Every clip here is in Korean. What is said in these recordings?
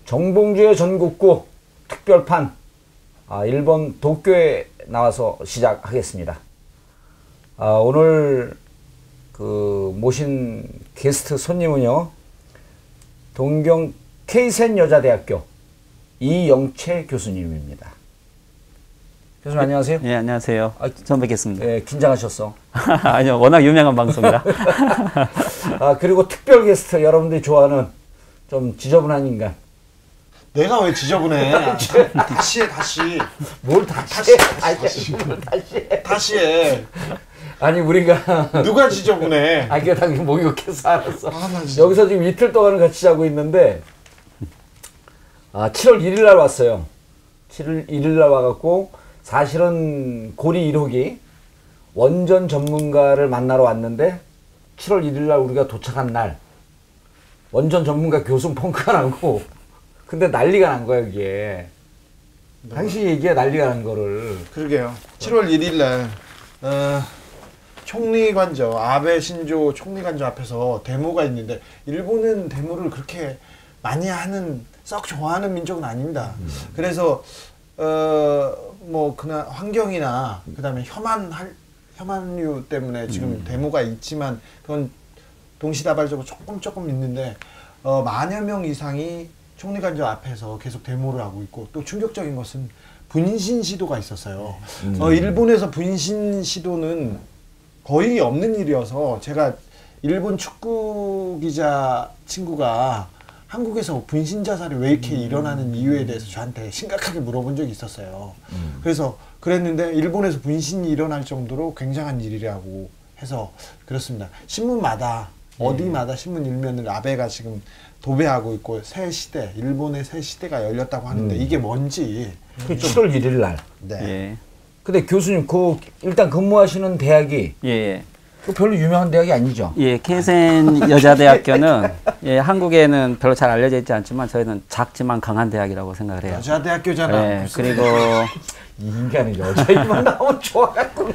정봉주의 전국구 특별판 일본 도쿄에 나와서 시작하겠습니다. 오늘 모신 게스트 손님은요, 동경 케이센 여자대학교 이영채 교수님입니다. 교수님 안녕하세요. 네, 안녕하세요. 처음 뵙겠습니다. 네, 긴장하셨어. 아니요, 워낙 유명한 방송이라. 그리고 특별 게스트, 여러분들이 좋아하는 좀 지저분한 인간. 내가 왜 지저분해? 다시 해, 다시. 뭘 다시 해? 다시 해. 아니, 우리가. 누가 지저분해? 그게 당연히 목욕해서 알았어. 나 여기서 지금 이틀 동안은 같이 자고 있는데, 7월 1일 날 왔어요. 7월 1일 날 와갖고, 사실은 고리 1호기 원전 전문가를 만나러 왔는데, 7월 1일 날 우리가 도착한 날, 원전 전문가 교수 펑크가 나고, 근데 난리가 난 거야, 이게. 당시 얘기야, 난리가 난 거를. 그러게요. 7월 1일 날, 총리관저, 아베 신조 총리관저 앞에서 데모가 있는데, 일본은 데모를 그렇게 많이 하는, 썩 좋아하는 민족은 아닙니다. 그래서, 그냥 환경이나, 그 다음에 혐한류 때문에 지금 데모가 있지만, 그건 동시다발적으로 조금 있는데, 만여 명 이상이 총리관저 앞에서 계속 데모를 하고 있고, 또 충격적인 것은 분신 시도가 있었어요. 일본에서 분신 시도는 거의 없는 일이어서, 제가 일본 축구 기자 친구가 한국에서 분신 자살이 왜 이렇게 일어나는 이유에 대해서 저한테 심각하게 물어본 적이 있었어요. 그래서 그랬는데 일본에서 분신이 일어날 정도로 굉장한 일이라고 해서 그렇습니다. 신문마다 어디마다 신문 일면을 아베가 지금 도배하고 있고, 새 시대, 일본의 새 시대가 열렸다고 하는데 이게 뭔지. 7월 1일 날. 네. 예. 근데 교수님, 일단 근무하시는 대학이 별로 유명한 대학이 아니죠? 예, 케이센 여자대학교는 한국에는 별로 잘 알려져 있지 않지만 저희는 작지만 강한 대학이라고 생각을 해요. 여자대학교잖아. 예, 그리고 이 인간은 여자애만 나오면 좋아갖고.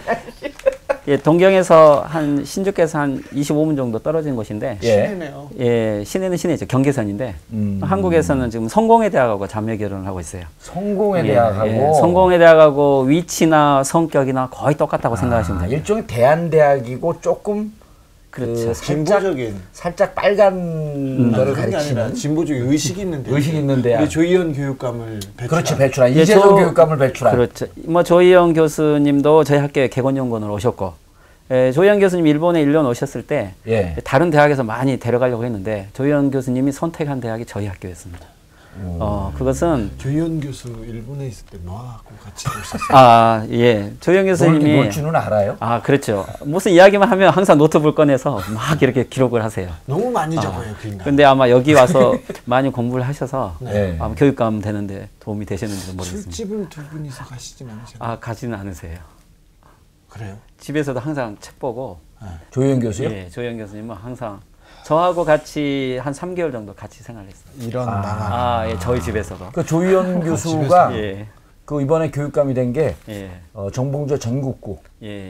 동경에서 신주께서 한 25분 정도 떨어진 곳인데, 시내네요. 예, 시내는 시내죠. 경계선인데, 한국에서는 지금 성공회 대학하고 자매 결혼을 하고 있어요. 성공회 대학하고? 성공회 대학하고 위치나 성격이나 거의 똑같다고 생각하시면 돼요. 일종의 대한대학이고 조금 그렇죠. 살짝 빨간 거를 가리키는 진보적 의식 있는 대학. 의식 있는 대학. 조희연 교육감을 배출한. 그렇지, 배출한. 이재정 교육감을 배출한. 그렇죠. 조희연 교수님도 저희 학교에 개건연구원으로 오셨고, 조희연 교수님 일본에 1년 오셨을 때 다른 대학에서 많이 데려가려고 했는데 조희연 교수님이 선택한 대학이 저희 학교였습니다. 그것은 조희연 교수 일본에 있을 때 너하고 같이 오셨어요. 예. 조희연 교수님이 뭘 줄은 알아요? 그렇죠. 무슨 이야기만 하면 항상 노트북 꺼내서 막 이렇게 기록을 하세요. 너무 많이 적어요, 그러니까. 근데 아마 여기 와서 많이 공부를 하셔서 아마 교육감 되는데 도움이 되셨는지 모르겠습니다. 술집을 두 분이서 가시진 않으셨나요? 가지는 않으세요. 그래요? 집에서도 항상 책 보고. 조희연 교수요? 예, 조희연 교수님은 항상 저하고 같이 한 3개월 정도 같이 생활했어요. 이런 망한. 예, 저희 집에서도. 그 조희연 교수가 이번에 교육감이 된 게 정봉주 전국구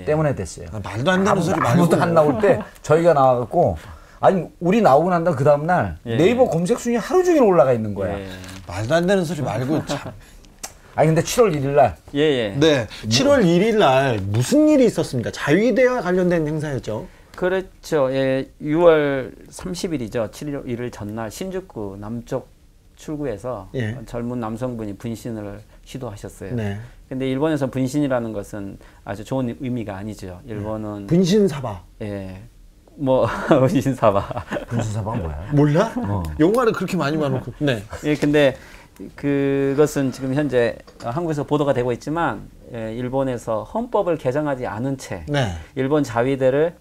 때문에 됐어요. 말도 안 되는 소리 말고. 아무도 안 나올 때 저희가 나와갖고, 우리 나오고 난 그 다음날 네이버 검색 순위 하루 종일 올라가 있는 거야. 말도 안 되는 소리 말고 참. 근데 7월 1일 날. 네. 7월 1일 날 무슨 일이 있었습니까? 자위대와 관련된 행사였죠. 그렇죠. 6월 30일이죠. 7월 1일 전날 신주쿠 남쪽 출구에서 젊은 남성분이 분신을 시도하셨어요. 근데 일본에서 분신이라는 것은 아주 좋은 의미가 아니죠. 일본은 분신사바. 분신사바. 분신사바가 뭐야? 몰라? 영화를 그렇게 많이 봐놓고. 근데 그것은 지금 현재 한국에서 보도가 되고 있지만, 일본에서 헌법을 개정하지 않은 채 일본 자위대를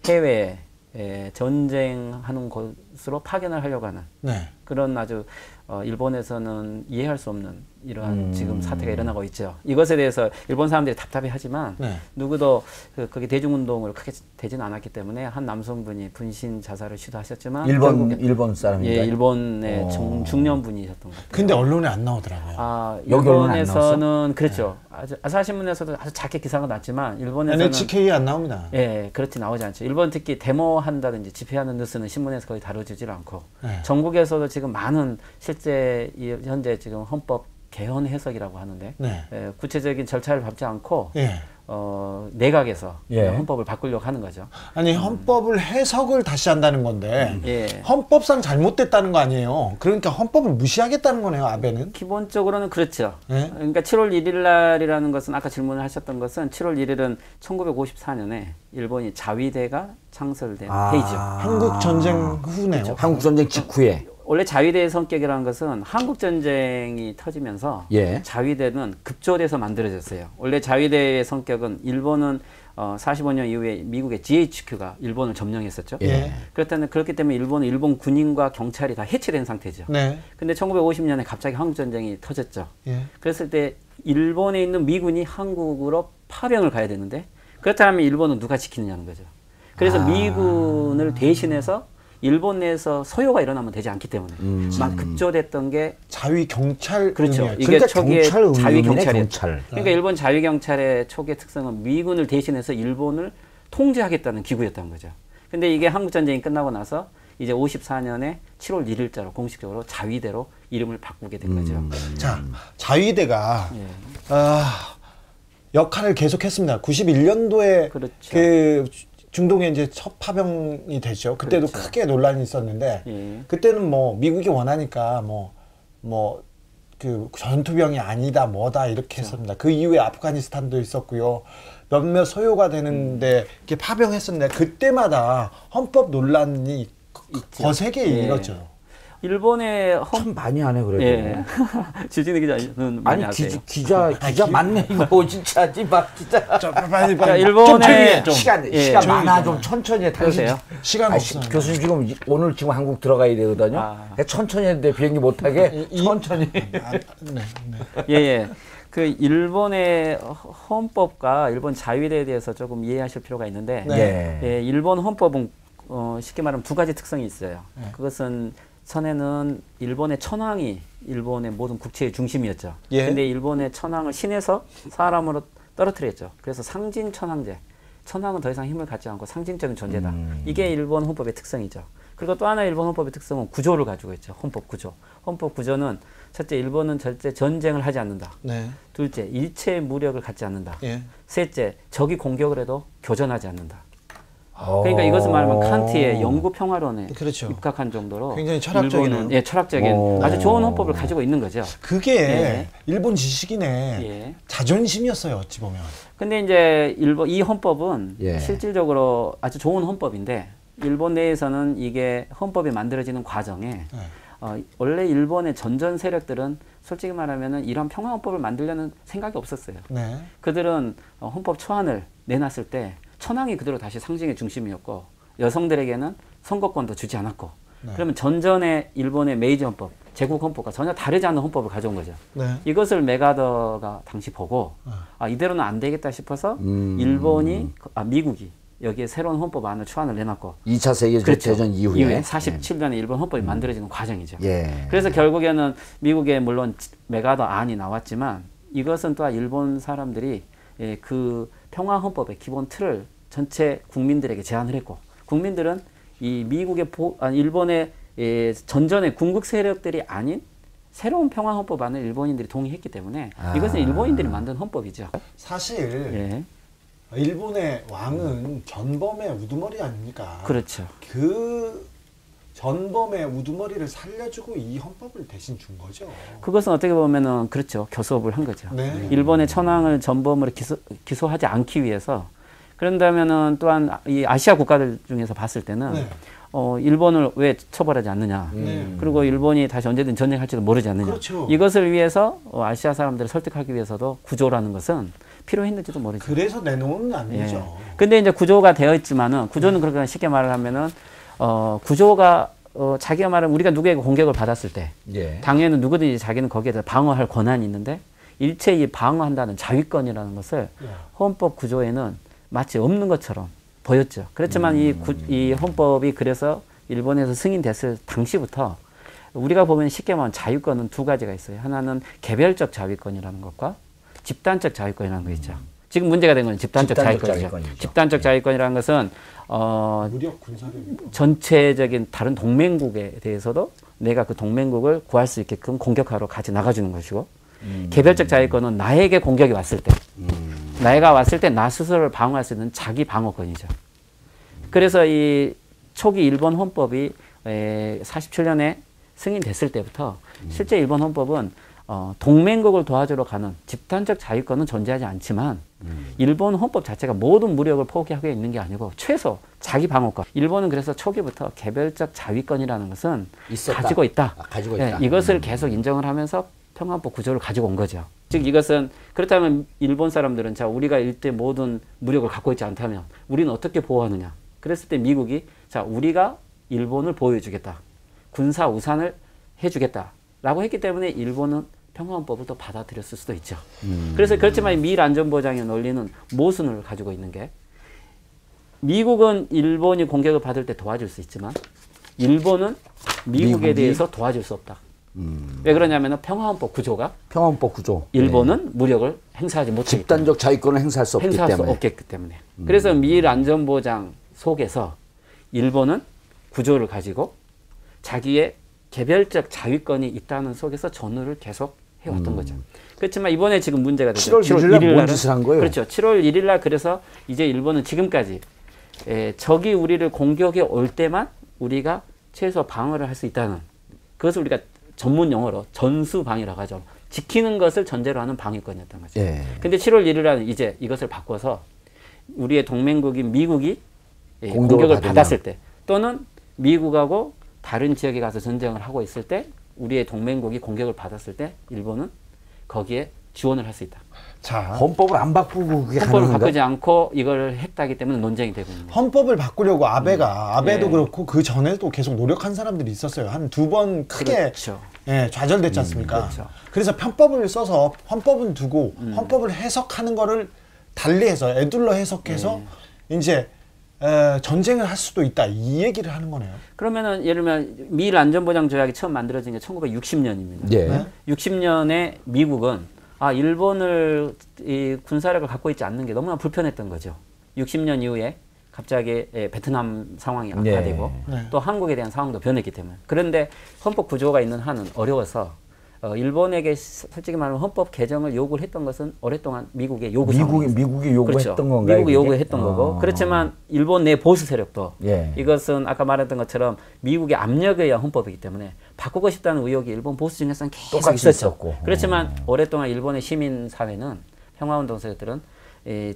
해외에 전쟁하는 곳으로 파견을 하려고 하는 그런 아주 일본에서는 이해할 수 없는 이러한 지금 사태가 일어나고 있죠. 이것에 대해서 일본 사람들이 답답해하지만 누구도 거기 대중운동을 크게 되지는 않았기 때문에 한 남성분이 분신 자살을 시도하셨지만 일본 사람인가요? 예, 일본의 중년분이셨던 것 같아요. 근데 언론에 안 나오더라고요. 일본에서는 그렇죠. 아사히신문에서도 아주 작게 기사가 났지만 일본에서는 NHK 안 나옵니다. 예, 그렇게 나오지 않죠. 일본 특히 데모한다든지 집회하는 뉴스는 신문에서 거의 다루지 주질 않고 네. 전국에서도 지금 많은 실제 현재 지금 헌법 개헌 해석이라고 하는데 네. 구체적인 절차를 밟지 않고 예. 내각에서 예. 헌법을 바꾸려고 하는 거죠. 아니 헌법을 해석을 다시 한다는 건데 예. 헌법상 잘못됐다는 거 아니에요. 그러니까 헌법을 무시하겠다는 거네요. 아베는. 기본적으로는 그렇죠. 예. 그러니까 7월 1일 날이라는 것은 아까 질문을 하셨던 것은 7월 1일은 1954년에 일본이 자위대가 창설된 해이죠. 한국 전쟁 후네요. 그렇죠. 한국 전쟁 직후에. 원래 자위대의 성격이라는 것은 한국 전쟁이 터지면서 예. 자위대는 급조돼서 만들어졌어요. 원래 자위대의 성격은 일본은 45년 이후에 미국의 GHQ가 일본을 점령했었죠. 예. 그렇기 때문에 일본은 일본 군인과 경찰이 다 해체된 상태죠. 네. 근데 1950년에 갑자기 한국 전쟁이 터졌죠. 예. 그랬을 때 일본에 있는 미군이 한국으로 파병을 가야 되는데 그렇다면 일본은 누가 지키느냐는 거죠. 그래서 미군을 대신해서 일본 내에서 소요가 일어나면 되지 않기 때문에 막 급조됐던 게 자위 경찰 그렇죠. 의미였죠. 이게 초기에 경찰 자위 의미네, 경찰이에요. 경찰. 그러니까 일본 자위 경찰의 초기의 특성은 미군을 대신해서 일본을 통제하겠다는 기구였던 거죠. 근데 이게 한국 전쟁이 끝나고 나서 이제 54년에 7월 1일자로 공식적으로 자위대로 이름을 바꾸게 된 거죠. 자, 자위대가 예. 역할을 계속했습니다. 91년도에 그렇죠. 그 중동에 이제 첫 파병이 되죠. 그때도 그렇죠. 크게 논란이 있었는데 예. 그때는 뭐 미국이 원하니까 그 전투병이 아니다 뭐다 이렇게 했습니다. 그 이후에 아프가니스탄도 있었고요. 몇몇 소요가 되는데 이렇게 파병했었는데 그때마다 헌법 논란이 거세게 예. 일었죠. 일본의 참 많이 하네 그래도. 예. 주진우 기자는 많이 아니 아세요. 기자 맞네 이거 진짜 막 진짜. 빨리 그러니까 일본의 시간 예. 많아 좀 천천히 해. 그러세요? 시간 없어요. 교수님 지금 오늘 지금 한국 들어가야 되거든요. 천천히 했는데 비행기 못 타게 천천히. 네. 예. 그 일본의 헌법과 일본 자위대에 대해서 조금 이해하실 필요가 있는데 네. 예, 일본 헌법은 쉽게 말하면 두 가지 특성이 있어요. 그것은 선에는 일본의 천황이 일본의 모든 국체의 중심이었죠. 예. 근데 일본의 천황을 신에서 사람으로 떨어뜨렸죠. 그래서 상징 천황제. 천황은 더 이상 힘을 갖지 않고 상징적인 존재다. 이게 일본 헌법의 특성이죠. 그리고 또 하나 일본 헌법의 특성은 구조를 가지고 있죠. 헌법 구조. 헌법 구조는 첫째, 일본은 절대 전쟁을 하지 않는다. 네. 둘째, 일체의 무력을 갖지 않는다. 예. 셋째, 적이 공격을 해도 교전하지 않는다. 그러니까 이것은 말하면 칸트의 영구 평화론에 그렇죠. 입각한 정도로 굉장히 철학적이네요. 일본은, 예, 철학적인 아주 좋은 헌법을 가지고 있는 거죠. 그게 예. 일본 지식인의 예. 자존심이었어요. 어찌 보면. 근데 이제 이 헌법은 예. 실질적으로 아주 좋은 헌법인데 일본 내에서는 이게 헌법이 만들어지는 과정에 원래 일본의 전전 세력들은 솔직히 말하면은 이런 평화 헌법을 만들려는 생각이 없었어요. 네. 그들은 헌법 초안을 내놨을 때 천황이 그대로 다시 상징의 중심이었고 여성들에게는 선거권도 주지 않았고 그러면 전전의 일본의 메이지 헌법, 제국 헌법과 전혀 다르지 않은 헌법을 가져온 거죠. 네. 이것을 메가더가 당시 보고 이대로는 안 되겠다 싶어서 미국이 여기에 새로운 헌법안을 초안을 내놨고 2차 세계대전 이후에 47년에 일본 헌법이 만들어지는 과정이죠. 예. 그래서 결국에는 미국에 물론 메가더 안이 나왔지만 이것은 또한 일본 사람들이 그 평화 헌법의 기본 틀을 전체 국민들에게 제안을 했고 국민들은 이 미국의 일본의 전전의 군국 세력들이 아닌 새로운 평화 헌법안을 일본인들이 동의했기 때문에 이것은 일본인들이 만든 헌법이죠. 사실 예. 일본의 왕은 전범의 우두머리 아닙니까? 그렇죠. 그 전범의 우두머리를 살려주고 이 헌법을 대신 준 거죠. 그것은 어떻게 보면은 그렇죠. 교섭을 한 거죠. 네. 일본의 천황을 전범으로 기소하지 않기 위해서 그런다면은 또한 이 아시아 국가들 중에서 봤을 때는 네. 일본을 왜 처벌하지 않느냐. 네. 그리고 일본이 다시 언제든 전쟁할지도 모르지 않느냐. 그렇죠. 이것을 위해서 아시아 사람들을 설득하기 위해서도 구조라는 것은 필요했는지도 모르죠. 그래서 내놓은 아니죠. 근데 이제 구조가 되어 있지만은 구조는 그렇게 쉽게 말을 하면은 구조가 자기가 말하면 우리가 누구에게 공격을 받았을 때 예. 당연히 누구든지 자기는 거기에 대해서 방어할 권한이 있는데 일체의 방어한다는 자위권이라는 것을 헌법 구조에는 마치 없는 것처럼 보였죠. 그렇지만 이 헌법이 그래서 일본에서 승인됐을 당시부터 우리가 보면 쉽게 말하면 자위권은 두 가지가 있어요. 하나는 개별적 자위권이라는 것과 집단적 자위권이라는 거 있죠. 지금 문제가 된 건 집단적 자위권이죠. 자위권이죠. 집단적 네. 자위권이라는 것은 무력 군사력 전체적인 다른 동맹국에 대해서도 내가 그 동맹국을 구할 수 있게끔 공격하러 같이 나가주는 것이고 개별적 자위권은 나에게 공격이 왔을 때 내가 왔을 때 나 스스로를 방어할 수 있는 자기 방어권이죠. 그래서 이 초기 일본 헌법이 47년에 승인됐을 때부터 실제 일본 헌법은 동맹국을 도와주러 가는 집단적 자위권은 존재하지 않지만 일본 헌법 자체가 모든 무력을 포기하고 있는 게 아니고 최소 자기 방어권. 일본은 그래서 초기부터 개별적 자위권이라는 것은 가지고 있다. 가지고 있다. 네, 이것을 계속 인정을 하면서 평화헌법 구조를 가지고 온 거죠. 즉 이것은 그렇다면 일본 사람들은 자 우리가 일대 모든 무력을 갖고 있지 않다면 우리는 어떻게 보호하느냐. 그랬을 때 미국이 자 우리가 일본을 보호해주겠다. 군사 우산을 해주겠다라고 했기 때문에 일본은 평화헌법을 또 받아들였을 수도 있죠. 그래서 그렇지만 미일 안전보장의 논리는 모순을 가지고 있는 게 미국은 일본이 공격을 받을 때 도와줄 수 있지만 일본은 미국에 대해서 도와줄 수 없다. 왜 그러냐면 평화헌법 구조가 평화헌법 구조. 일본은 무력을 행사하지 못하기 집단적 자위권을 행사할 수 없기 행사할 때문에. 수 없기 때문에. 그래서 미일 안전보장 속에서 일본은 구조를 가지고 자기의 개별적 자위권이 있다는 속에서 전후를 계속 해왔던 거죠. 그렇지만 이번에 지금 문제가 되죠. 7월 1일 날 뭔 짓을 한 거예요? 그렇죠. 7월 1일 날 그래서 이제 일본은 지금까지 적이 우리를 공격해 올 때만 우리가 최소 방어를 할 수 있다는 그것을 우리가 전문 용어로 전수방위라고 하죠. 지키는 것을 전제로 하는 방위권이었던 거죠. 예. 근데 7월 1일 날 이제 이것을 바꿔서 우리의 동맹국인 미국이 공격을 받았을 때 또는 미국하고 다른 지역에 가서 전쟁을 하고 있을 때 우리의 동맹국이 공격을 받았을 때 일본은 거기에 지원을 할 수 있다. 자, 헌법을 안 바꾸고 그게 헌법을 가능한가? 바꾸지 않고 이걸 했다기 때문에 논쟁이 되고 있는 거예요. 헌법을 바꾸려고 아베도 예. 그렇고 그 전에도 계속 노력한 사람들이 있었어요. 한 2번 크게 그렇죠. 예, 좌절됐지 않습니까? 그렇죠. 그래서 편법을 써서 헌법은 두고 헌법을 해석하는 거를 달리해서 애둘러 해석해서 이제 전쟁을 할 수도 있다 이 얘기를 하는 거네요. 그러면은 예를 들면 미일 안전보장 조약이 처음 만들어진 게 1960년입니다. 예. 네? 60년에 미국은 일본을 이 군사력을 갖고 있지 않는 게 너무나 불편했던 거죠. 60년 이후에 갑자기 베트남 상황이 악화되고 네. 또 한국에 대한 상황도 변했기 때문에. 그런데 헌법 구조가 있는 한은 어려워서 일본에게 솔직히 말하면 헌법 개정을 요구를 했던 것은 오랫동안 미국의 요구 상황이었어요. 미국이 요구했던 그렇죠. 건가요? 미국이 그게? 요구했던 거고. 그렇지만 일본 내 보수 세력도 예. 이것은 아까 말했던 것처럼 미국의 압력에 의한 헌법이기 때문에 바꾸고 싶다는 의혹이 일본 보수 중에서는 계속 똑같이 있었죠. 있었고. 그렇지만 오랫동안 일본의 시민 사회는 평화운동 세력들은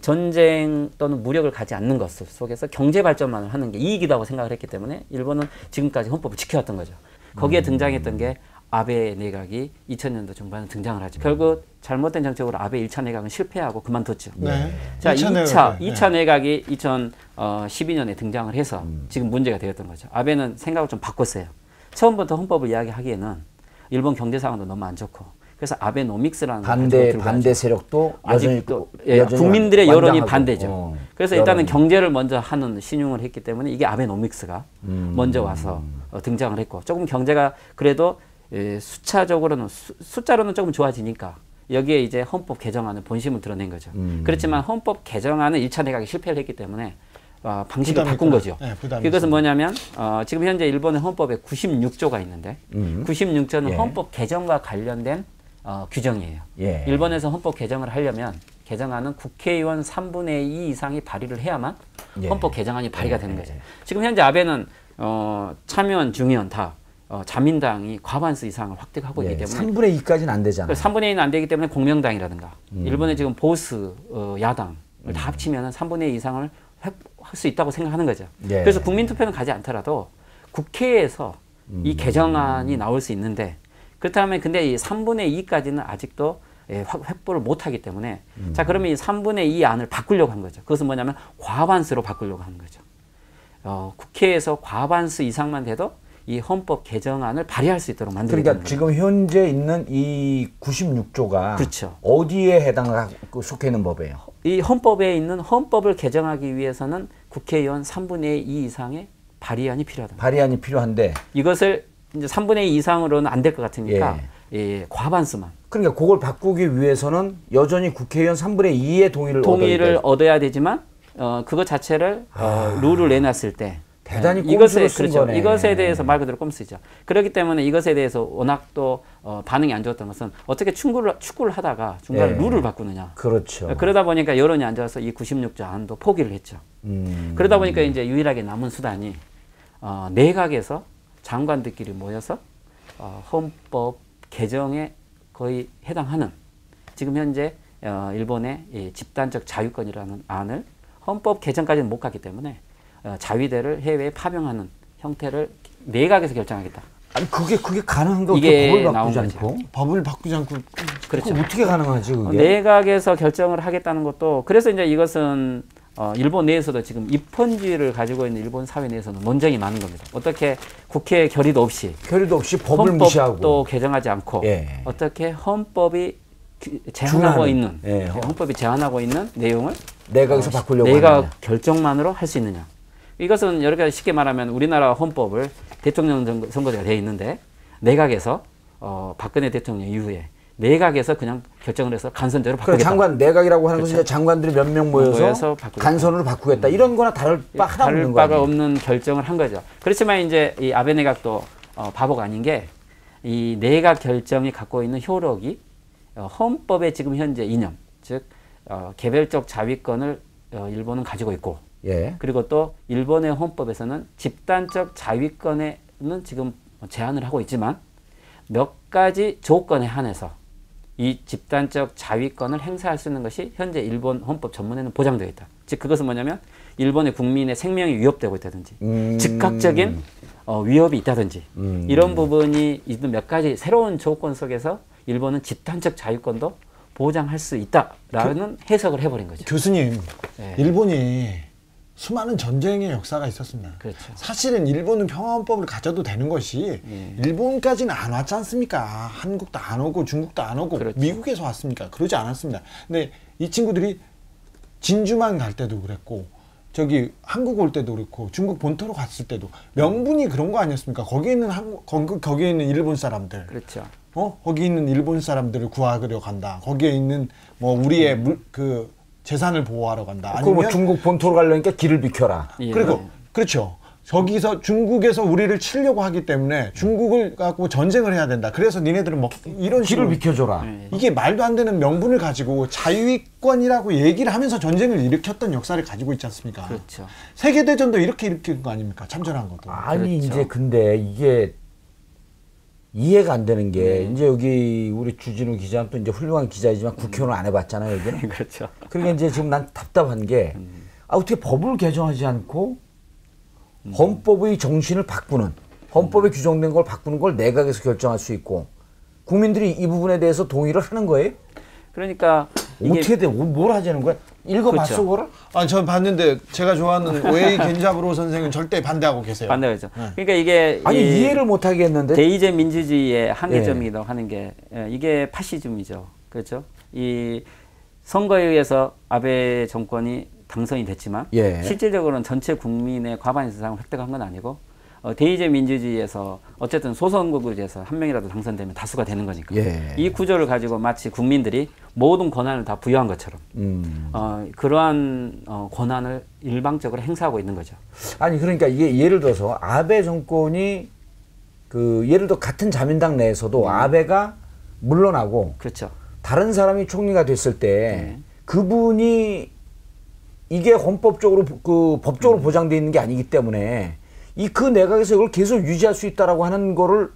전쟁 또는 무력을 가지 않는 것 속에서 경제 발전만을 하는 게 이익이라고 생각을 했기 때문에 일본은 지금까지 헌법을 지켜왔던 거죠. 거기에 등장했던 게 아베 내각이 2000년도 중반에 등장을 하죠. 결국 잘못된 정책으로 아베 1차 내각은 실패하고 그만뒀죠. 네. 자, 2차 2차 내각이 2012년에 등장을 해서 지금 문제가 되었던 거죠. 아베는 생각을 좀 바꿨어요. 처음부터 헌법을 이야기하기에는 일본 경제 상황도 너무 안 좋고 그래서 아베노믹스라는 반대 세력도 여전히 아직도 국민들의 여론이 완장하고. 반대죠. 그래서 일단은 경제를 먼저 하는 신용을 했기 때문에 이게 아베노믹스가 먼저 와서 등장을 했고 조금 경제가 그래도 숫자적으로는 숫자로는 조금 좋아지니까 여기에 이제 헌법 개정안을 본심을 드러낸 거죠. 그렇지만 헌법 개정안은 1차 내각이 실패를 했기 때문에 방식을 바꾼 거죠. 네, 그것은 뭐냐면 지금 현재 일본의 헌법에 96조가 있는데 96조는 예. 헌법 개정과 관련된 규정이에요. 예. 일본에서 헌법 개정을 하려면 개정안은 국회의원 3분의 2 이상이 발의를 해야만 예. 헌법 개정안이 발의가 되는 거죠. 지금 현재 아베는 참의원, 중의원 다 자민당이 과반수 이상을 획득하고 있기 때문에 3분의 2까지는 안 되잖아요. 3분의 2는 안 되기 때문에 공명당이라든가 일본의 지금 보수 야당을 다 합치면 3분의 2 이상을 할 수 있다고 생각하는 거죠. 예. 그래서 국민투표는 가지 않더라도 국회에서 이 개정안이 나올 수 있는데 그렇다면 근데 이 3분의 2까지는 아직도 확보를 못하기 때문에 자 그러면 이 3분의 2 안을 바꾸려고 한 거죠. 그것은 뭐냐면 과반수로 바꾸려고 하는 거죠. 국회에서 과반수 이상만 돼도 이 헌법 개정안을 발의할 수 있도록 만들게 되는 그러니까 지금 현재 있는 이 96조가 그렇죠. 어디에 해당하고 속해 있는 법이에요? 이 헌법에 있는 헌법을 개정하기 위해서는 국회의원 3분의 2 이상의 발의안이 필요하다. 발의안이 필요한데 이것을 이제 3분의 2 이상으로는 안 될 것 같으니까 과반수만. 그러니까 그걸 바꾸기 위해서는 여전히 국회의원 3분의 2의 동의를 얻어야 되지만 그것 자체를 룰을 내놨을 때 대단히 이것에 쓴 그렇죠. 거네. 이것에 대해서 말 그대로 꼼수죠. 그렇기 때문에 이것에 대해서 워낙 또 반응이 안 좋았던 것은 어떻게 축구를 하다가 중간에 룰을 바꾸느냐. 그렇죠. 그러다 보니까 여론이 안 좋아서 이 96조 안도 포기를 했죠. 그러다 보니까 이제 유일하게 남은 수단이 내각에서 장관들끼리 모여서 헌법 개정에 거의 해당하는 지금 현재 일본의 이 집단적 자유권이라는 안을 헌법 개정까지는 못 갔기 때문에 자위대를 해외에 파병하는 형태를 내각에서 결정하겠다. 아니 그게 가능한가? 이게 법을 나온 바꾸지 거죠. 않고? 법을 바꾸지 않고 그렇죠. 어떻게 가능하지 그게? 내각에서 결정을 하겠다는 것도 그래서 이제 이것은 일본 내에서도 지금 입헌주의를 가지고 있는 일본 사회 내에서는 논쟁이 많은 겁니다. 어떻게 국회 결의도 없이 법을 무시하고 헌법도 개정하지 않고 어떻게 헌법이 제한하고 있는 헌법이 제한하고 있는 내용을 내각에서 바꾸려고 내각 하느냐. 결정만으로 할 수 있느냐. 이것은 여러 가지 쉽게 말하면 우리나라 헌법을 대통령 선거제가 되어 있는데 내각에서 박근혜 대통령 이후에 내각에서 그냥 결정을 해서 간선제로 바꾸겠다. 장관 내각이라고 하는 것은 장관들이 몇 명 모여서 간선으로 바꾸겠다. 이런 거나 다를 바가 없는 결정을 한 거죠. 그렇지만 이제 이 아베 내각도 바보가 아닌 게 이 내각 결정이 갖고 있는 효력이 헌법의 지금 현재 이념, 즉 개별적 자위권을 일본은 가지고 있고 그리고 또 일본의 헌법에서는 집단적 자위권에는 지금 제한을 하고 있지만 몇 가지 조건에 한해서 이 집단적 자위권을 행사할 수 있는 것이 현재 일본 헌법 전문에는 보장되어 있다. 즉 그것은 뭐냐면 일본의 국민의 생명이 위협되고 있다든지 즉각적인 위협이 있다든지 이런 부분이 있는 몇 가지 새로운 조건 속에서 일본은 집단적 자유권도 보장할 수 있다라는 해석을 해버린 거죠. 교수님, 일본이 수많은 전쟁의 역사가 있었습니다. 그렇죠. 사실은 일본은 평화헌법을 가져도 되는 것이 일본까지는 안 왔지 않습니까? 한국도 안 오고 중국도 안 오고 그렇죠. 미국에서 왔습니까? 그러지 않았습니다. 근데 이 친구들이 진주만 갈 때도 그랬고 저기 한국 올 때도 그렇고 중국 본토로 갔을 때도 명분이 그런 거 아니었습니까? 거기에 있는 거기에 있는 일본 사람들. 그렇죠. 거기 있는 일본 사람들을 구하려 간다. 거기에 있는 뭐 우리의 그 재산을 보호하러 간다. 아니면 뭐 중국 본토로 가려니까 길을 비켜라. 그리고 그렇죠. 저기서 중국에서 우리를 치려고 하기 때문에 중국을 갖고 전쟁을 해야 된다. 그래서 니네들은 뭐 이런 길을 비켜줘라. 이게 말도 안 되는 명분을 가지고 자위권이라고 얘기를 하면서 전쟁을 일으켰던 역사를 가지고 있지 않습니까? 그렇죠. 세계대전도 이렇게 일으킨 거 아닙니까? 참전한 것도. 아니 그렇죠. 이제 근데 이게 이해가 안 되는 게 이제 여기 우리 주진우 기자는 또 이제 훌륭한 기자이지만 국회의원 안 해봤잖아요, 여기는. 그렇죠. 그러니까 이제 지금 난 답답한 게 어떻게 법을 개정하지 않고 헌법의 정신을 바꾸는 헌법에 규정된 걸 바꾸는 걸 내각에서 결정할 수 있고 국민들이 이 부분에 대해서 동의를 하는 거예요? 그러니까 어떻게 돼? 뭘 하자는 거야? 읽어봤어, 그거를? 전 봤는데 제가 좋아하는 오에이 겐자부로 선생은 절대 반대하고 계세요. 반대하죠. 그러니까 이게 이해를 못 하겠는데 대의제 민주주의의 한계점이기도 하는 게 이게 파시즘이죠. 그렇죠? 이 선거에 의해서 아베 정권이 당선이 됐지만 실질적으로는 전체 국민의 과반 이상을 획득한 건 아니고 대의제 민주주의에서 어쨌든 소선거구제에서 한 명이라도 당선되면 다수가 되는 거니까 이 구조를 가지고 마치 국민들이 모든 권한을 다 부여한 것처럼 그러한 권한을 일방적으로 행사하고 있는 거죠. 아니 그러니까 이게 예를 들어서 아베 정권이 예를 들어 같은 자민당 내에서도 아베가 물러나고 그렇죠. 다른 사람이 총리가 됐을 때 그분이 이게 헌법적으로 법적으로 보장되어 있는 게 아니기 때문에 그 내각에서 이걸 계속 유지할 수 있다라고 하는 거를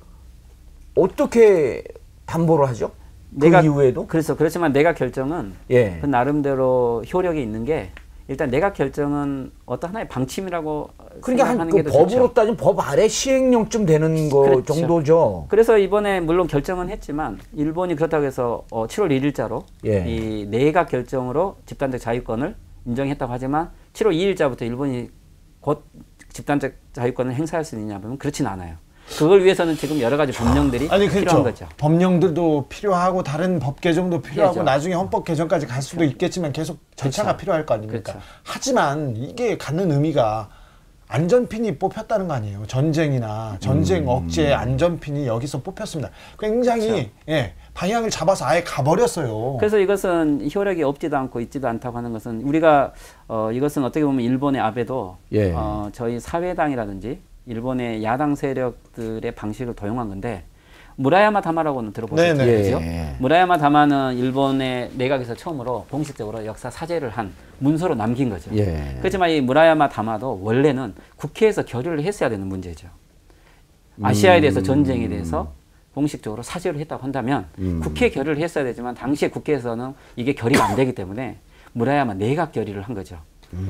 어떻게 담보를 하죠? 내각 이후에도? 그렇지만 내각 결정은 그 나름대로 효력이 있는 게 일단 내각 결정은 어떤 하나의 방침이라고 생각하는 게 더 법으로 좋죠. 따지면 법 아래 시행령쯤 되는 거 정도죠. 그래서 이번에 물론 결정은 했지만 일본이 그렇다고 해서 7월 1일자로 이 내각 결정으로 집단적 자유권을 인정했다고 하지만 7월 2일자부터 일본이 곧 집단적 자유권을 행사할 수 있느냐 하면 그렇진 않아요. 그걸 위해서는 지금 여러 가지 법령들이 필요한 거죠. 법령들도 필요하고 다른 법 개정도 필요하고 나중에 헌법 개정까지 갈 수도 있겠지만 계속 절차가 필요할 거 아닙니까? 하지만 이게 갖는 의미가 안전핀이 뽑혔다는 거 아니에요. 전쟁이나 전쟁 억제 안전핀이 여기서 뽑혔습니다. 굉장히 그렇죠. 예, 방향을 잡아서 아예 가버렸어요. 그래서 이것은 효력이 없지도 않고 있지도 않다고 하는 것은 우리가 이것은 어떻게 보면 일본의 아베도 예. 저희 사회당이라든지 일본의 야당 세력들의 방식을 도용한 건데 무라야마 다마라고는 들어보셨죠? 네네. 그죠? 예. 무라야마 다마는 일본의 내각에서 처음으로 공식적으로 역사 사죄를 한 문서로 남긴 거죠. 예. 그렇지만 이 무라야마 다마도 원래는 국회에서 결의를 했어야 되는 문제죠. 아시아에 대해서 전쟁에 대해서 공식적으로 사죄를 했다고 한다면 국회 결의를 했어야 되지만 당시에 국회에서는 이게 결의가 안 되기 때문에 무라야마 내각 결의를 한 거죠.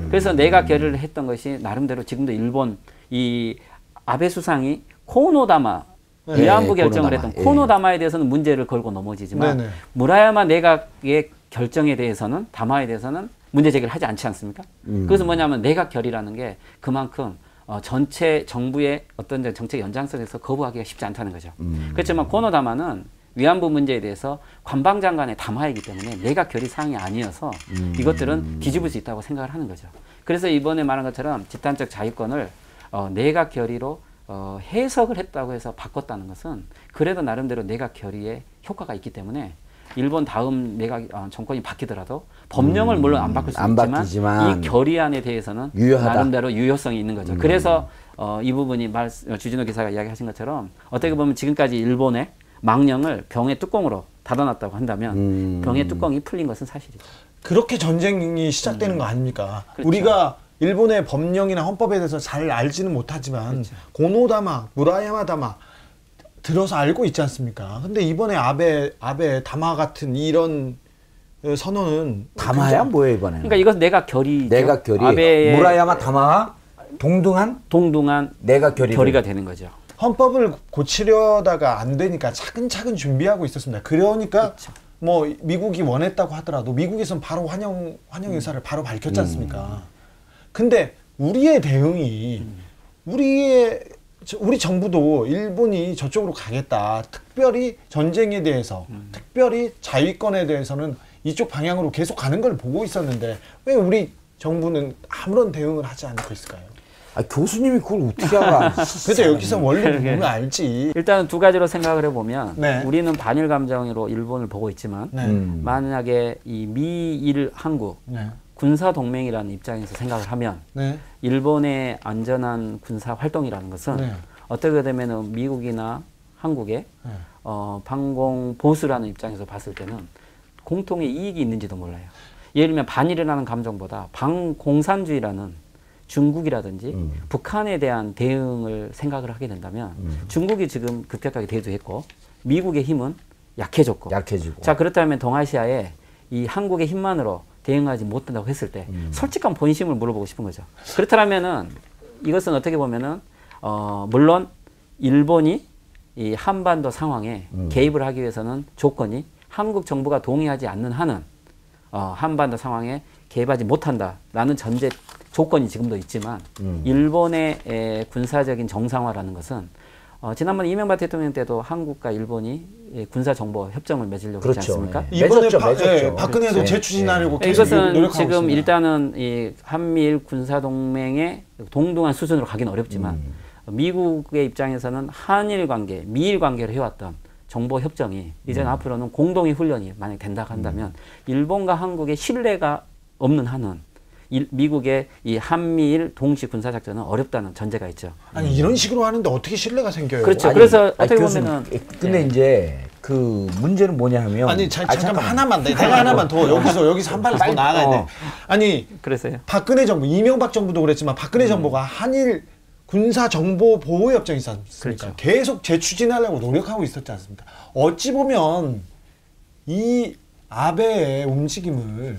그래서 내각 결의를 했던 것이 나름대로 지금도 일본 이 아베 수상이 코노다마 네, 위안부 결정을 코노다마. 했던 코노다마에 대해서는 문제를 걸고 넘어지지만 네네. 무라야마 내각의 결정에 대해서는 다마에 대해서는 문제 제기를 하지 않지 않습니까? 그것은 뭐냐면 내각 결의라는 게 그만큼 전체 정부의 어떤 정책 연장선에서 거부하기가 쉽지 않다는 거죠. 그렇지만 코노다마는 위안부 문제에 대해서 관방장관의 담화이기 때문에 내각 결의 사항이 아니어서 이것들은 뒤집을 수 있다고 생각을 하는 거죠. 그래서 이번에 말한 것처럼 집단적 자유권을 내각 결의로 해석을 했다고 해서 바꿨다는 것은 그래도 나름대로 내각 결의에 효과가 있기 때문에 일본 다음 내각 정권이 바뀌더라도 법령을 물론 안 바꿀 수 있지만 이 결의안에 대해서는 유효하다. 나름대로 유효성이 있는 거죠. 그래서 이 부분이 주진우 기사가 이야기하신 것처럼 어떻게 보면 지금까지 일본의 망령을 병의 뚜껑으로 닫아놨다고 한다면 병의 뚜껑이 풀린 것은 사실이죠. 그렇게 전쟁이 시작되는 거 아닙니까? 그렇죠. 우리가 일본의 법령이나 헌법에 대해서 잘 알지는 못하지만 그렇죠. 고노다마, 무라야마 다마 들어서 알고 있지 않습니까? 근데 이번에 아베 다마 같은 이런 선언은 다마야 뭐예요 이번에는? 그러니까 이것은 내각 결의죠. 내각 결의. 아베의 무라야마 다마와 동등한 내각 결의가 되는 거죠. 헌법을 고치려다가 안 되니까 차근차근 준비하고 있었습니다. 그러니까 그렇죠. 뭐 미국이 원했다고 하더라도 미국에서는 바로 환영 의사를 바로 밝혔지 않습니까? 근데 우리의 대응이 우리 정부도 일본이 저쪽으로 가겠다. 특별히 전쟁에 대해서, 특별히 자위권에 대해서는 이쪽 방향으로 계속 가는 걸 보고 있었는데 왜 우리 정부는 아무런 대응을 하지 않고 있을까요? 교수님이 그걸 어떻게 알아? 그래서 여기서 원리 보면 알지. 일단 두 가지로 생각을 해보면 네. 우리는 반일 감정으로 일본을 보고 있지만 네. 만약에 이 미일 한국 네. 군사 동맹이라는 입장에서 생각을 하면 네. 일본의 안전한 군사 활동이라는 것은 네. 어떻게 되면은 미국이나 한국의 네. 방공 보수라는 입장에서 봤을 때는 공통의 이익이 있는지도 몰라요. 예를 들면 반일이라는 감정보다 반공산주의라는 중국이라든지 북한에 대한 대응을 생각을 하게 된다면 중국이 지금 급격하게 대두했고 미국의 힘은 약해졌고 약해지고. 자 그렇다면 동아시아에 이 한국의 힘만으로 대응하지 못한다고 했을 때 솔직한 본심을 물어보고 싶은 거죠. 그렇다면은 이것은 어떻게 보면은 물론 일본이 이 한반도 상황에 개입을 하기 위해서는 조건이 한국 정부가 동의하지 않는 한은 한반도 상황에 개입하지 못한다라는 전제 조건이 지금도 있지만 일본의 군사적인 정상화라는 것은 지난번 이명박 대통령 때도 한국과 일본이 군사정보 협정을 맺으려고 그렇죠. 하지 않습니까? 예. 이번에 맺었죠. 박근혜도 그렇죠. 재추진하려고 계속 이것은 노력하고 지금 있습니다. 일단은 이 한미일 군사동맹의 동등한 수준으로 가기는 어렵지만 미국의 입장에서는 한일 관계, 미일 관계를 해왔던 정보 협정이 이제는 앞으로는 공동의 훈련이 만약 된다고 한다면 일본과 한국의 신뢰가 없는 한은 미국의 이 한미일 동시 군사작전은 어렵다는 전제가 있죠. 아니 이런 식으로 하는데 어떻게 신뢰가 생겨요? 그렇죠. 그래서 어떻게 교수님, 보면은 근데 이제 그 문제는 뭐냐 하면 아니 잠깐만 하나만 내가 하나만 더 여기서 한 발 더 나가야 돼. 아니 그래서요. 박근혜 정부 이명박 정부도 그랬지만 박근혜 정부가 한일 군사 정보 보호 협정이 있지 않습니까? 그렇죠. 계속 재추진하려고 노력하고 있었지 않습니까? 어찌 보면 이 아베의 움직임을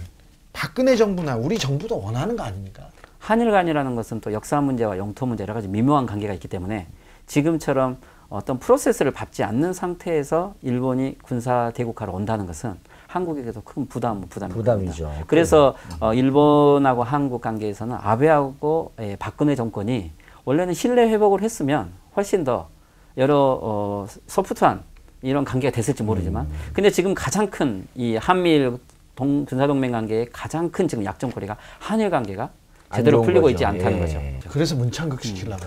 박근혜 정부나 우리 정부도 원하는 거 아닙니까? 한일 간이라는 것은 또 역사 문제와 영토 문제 여러 가지 미묘한 관계가 있기 때문에 지금처럼 어떤 프로세스를 밟지 않는 상태에서 일본이 군사 대국화로 온다는 것은 한국에게도 큰 부담이죠. 그래서 일본하고 한국 관계에서는 아베하고 박근혜 정권이 원래는 신뢰 회복을 했으면 훨씬 더 여러 소프트한 이런 관계가 됐을지 모르지만 근데 지금 가장 큰 이 한미일 군사동맹 관계의 가장 큰 지금 약점거리가 한일 관계가 제대로 좋은 풀리고 거죠. 있지 않다는 예. 거죠. 그래서 문창극 시키려고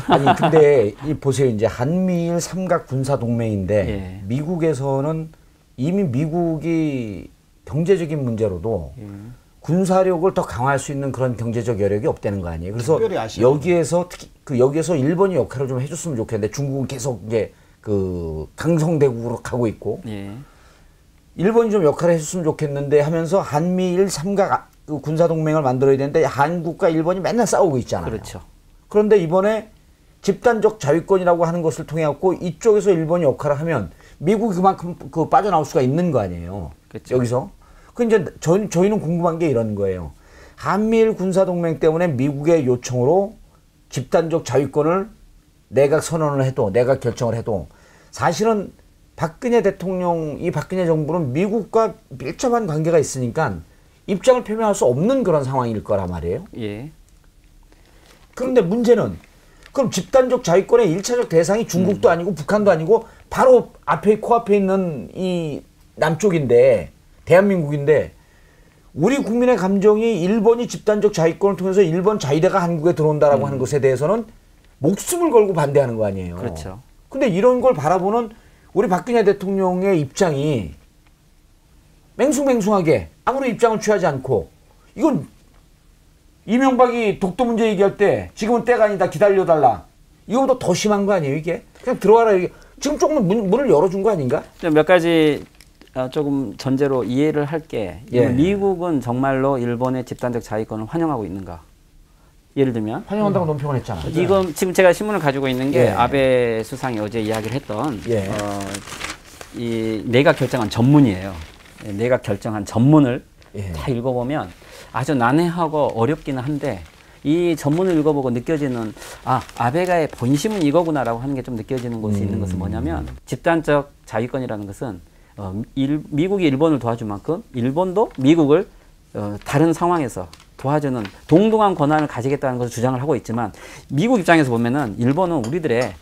그러나? 아니 근데 이 보세요. 이제 한미일 삼각 군사 동맹인데 예. 미국에서는 이미 미국이 경제적인 문제로도 예. 군사력을 더 강화할 수 있는 그런 경제적 여력이 없다는 거 아니에요. 그래서 특별히 아시아 여기에서 특히 여기에서 일본이 역할을 좀 해줬으면 좋겠는데 중국은 계속 이제 그 강성대국으로 가고 있고 예. 일본이 좀 역할을 해줬으면 좋겠는데 하면서 한미일 삼각 그 군사 동맹을 만들어야 되는데 한국과 일본이 맨날 싸우고 있잖아요. 그렇죠. 그런데 이번에 집단적 자위권이라고 하는 것을 통해 갖고 이쪽에서 일본이 역할을 하면 미국이 그만큼 그 빠져나올 수가 있는 거 아니에요. 그렇죠. 여기서. 그 이제 저희는 궁금한 게 이런 거예요. 한미일 군사 동맹 때문에 미국의 요청으로 집단적 자위권을 내각 선언을 해도 내각 결정을 해도 사실은 박근혜 대통령 이 박근혜 정부는 미국과 밀접한 관계가 있으니까 입장을 표명할 수 없는 그런 상황일 거란 말이에요. 예. 그런데 문제는 그럼 집단적 자위권의 1차적 대상이 중국도 아니고 북한도 아니고 바로 앞에 코앞에 있는 이 남쪽인데 대한민국인데 우리 국민의 감정이 일본이 집단적 자위권을 통해서 일본 자위대가 한국에 들어온다라고 하는 것에 대해서는 목숨을 걸고 반대하는 거 아니에요. 그렇죠. 근데 이런 걸 바라보는 우리 박근혜 대통령의 입장이 맹숭맹숭하게 아무런 입장을 취하지 않고 이건 이명박이 독도 문제 얘기할 때 지금은 때가 아니다 기다려달라 이거보다 더 심한 거 아니에요 이게? 그냥 들어와라 이게 지금 조금 문을 열어준 거 아닌가? 몇 가지 조금 전제로 이해를 할게. 예. 미국은 정말로 일본의 집단적 자위권을 환영하고 있는가? 예를 들면 환영한다고 너무 표현했잖아. 이건 지금 제가 신문을 가지고 있는 게 예. 아베 수상이 어제 이야기를 했던 예. 이 내각 결정한 전문이에요. 내각 결정한 전문을 예. 다 읽어보면 아주 난해하고 어렵기는 한데 이 전문을 읽어보고 느껴지는 아베가의 본심은 이거구나라고 하는 게 좀 느껴지는 곳이 있는 것은 뭐냐면 집단적 자위권이라는 것은 미국이 일본을 도와줄 만큼 일본도 미국을 다른 상황에서 도와주는 동등한 권한을 가지겠다는 것을 주장을 하고 있지만 미국 입장에서 보면은 일본은 우리들의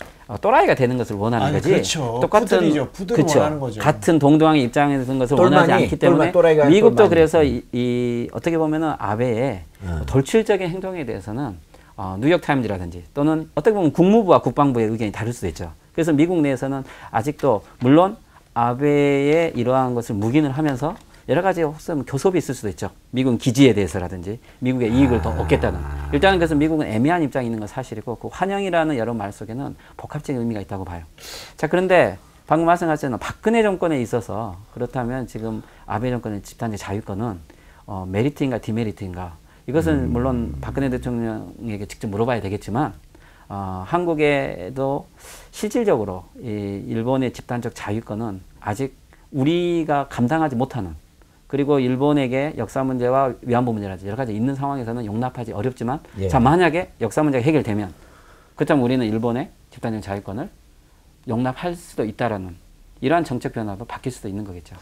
또라이가 되는 것을 원하는 거지. 그렇죠. 똑같은 푸들을 그렇죠. 원하는 거죠. 같은 동등한 입장에 든 것을 원하지 않기 때문에 미국도 똘마니. 그래서 이 어떻게 보면은 아베의 돌출적인 행동에 대해서는 뉴욕 타임즈라든지 또는 어떻게 보면 국무부와 국방부의 의견이 다를 수도 있죠. 그래서 미국 내에서는 아직도 물론 아베의 이러한 것을 묵인을 하면서 여러 가지 혹시 교섭이 있을 수도 있죠. 미국 기지에 대해서라든지 미국의 이익을 더 얻겠다는. 일단은 그래서 미국은 애매한 입장이 있는 건 사실이고 그 환영이라는 여러 말 속에는 복합적인 의미가 있다고 봐요. 자, 그런데 방금 말씀하신 박근혜 정권에 있어서 그렇다면 지금 아베 정권의 집단적 자유권은 메리트인가 디메리트인가 이것은 물론 박근혜 대통령에게 직접 물어봐야 되겠지만 한국에도 실질적으로 이 일본의 집단적 자유권은 아직 우리가 감당하지 못하는 그리고 일본에게 역사 문제와 위안부 문제라든지 여러 가지 있는 상황에서는 용납하기 어렵지만 예. 자 만약에 역사 문제가 해결되면 그렇다면 우리는 일본의 집단적 자유권을 용납할 수도 있다라는 이러한 정책 변화도 바뀔 수도 있는 거겠죠.